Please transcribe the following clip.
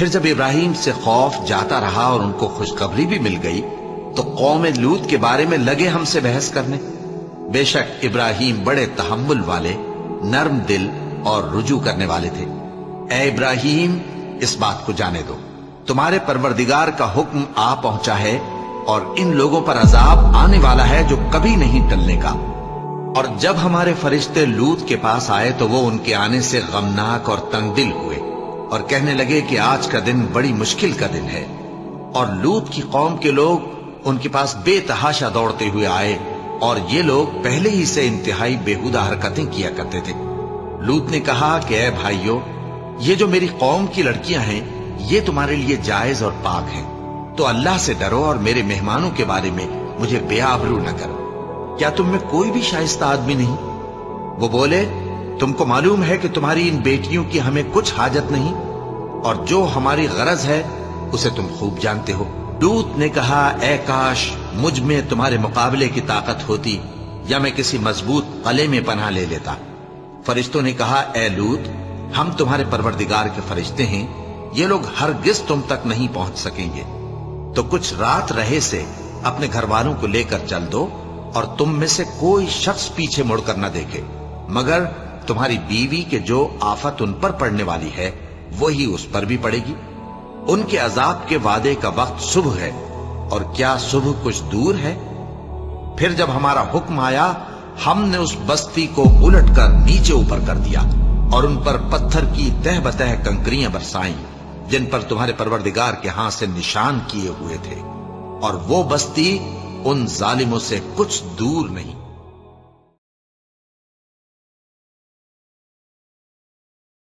پھر جب ابراہیم سے خوف جاتا رہا اور ان کو خوشخبری بھی مل گئی تو قوم لوط کے بارے میں لگے ہم سے بحث کرنے۔ بے شک ابراہیم بڑے تحمل والے، نرم دل اور رجوع کرنے والے تھے۔ اے ابراہیم، اس بات کو جانے دو، تمہارے پروردگار کا حکم آ پہنچا ہے اور ان لوگوں پر عذاب آنے والا ہے جو کبھی نہیں ٹلنے کا۔ اور جب ہمارے فرشتے لوط کے پاس آئے تو وہ ان کے آنے سے غمناک اور تنگ دل ہوئے اور کہنے لگے کہ آج کا دن بڑی مشکل کا دن ہے۔ اور لوط کی قوم کے لوگ ان کے پاس بے تحاشا دوڑتے ہوئے آئے، اور یہ لوگ پہلے ہی سے انتہائی بیہودہ حرکتیں کیا کرتے تھے۔ لوط نے کہا کہ اے بھائیو، یہ جو میری قوم کی لڑکیاں ہیں یہ تمہارے لیے جائز اور پاک ہیں، تو اللہ سے ڈرو اور میرے مہمانوں کے بارے میں مجھے بے آبرو نہ کرو۔ کیا تم میں کوئی بھی شائستہ آدمی نہیں؟ وہ بولے، تم کو معلوم ہے کہ تمہاری ان بیٹیوں کی ہمیں کچھ حاجت نہیں، اور جو ہماری غرض ہے اسے تم خوب جانتے ہو۔ لوط نے کہا، اے کاش مجھ میں تمہارے مقابلے کی طاقت ہوتی، یا میں کسی مضبوط قلعے میں پناہ لے لیتا۔ فرشتوں نے کہا، اے لوط، ہم تمہارے پروردگار کے فرشتے ہیں، یہ لوگ ہرگز تم تک نہیں پہنچ سکیں گے، تو کچھ رات رہے سے اپنے گھر والوں کو لے کر چل دو، اور تم میں سے کوئی شخص پیچھے مڑ کر نہ دیکھے، مگر تمہاری بیوی کے جو آفت ان پر پڑنے والی ہے وہی اس پر بھی پڑے گی۔ ان کے عذاب کے وعدے کا وقت صبح ہے، اور کیا صبح کچھ دور ہے؟ پھر جب ہمارا حکم آیا، ہم نے اس بستی کو الٹ کر نیچے اوپر کر دیا اور ان پر پتھر کی تہ بتہ کنکریاں برسائیں جن پر تمہارے پروردگار کے ہاں سے نشان کیے ہوئے تھے، اور وہ بستی ان ظالموں سے کچھ دور نہیں۔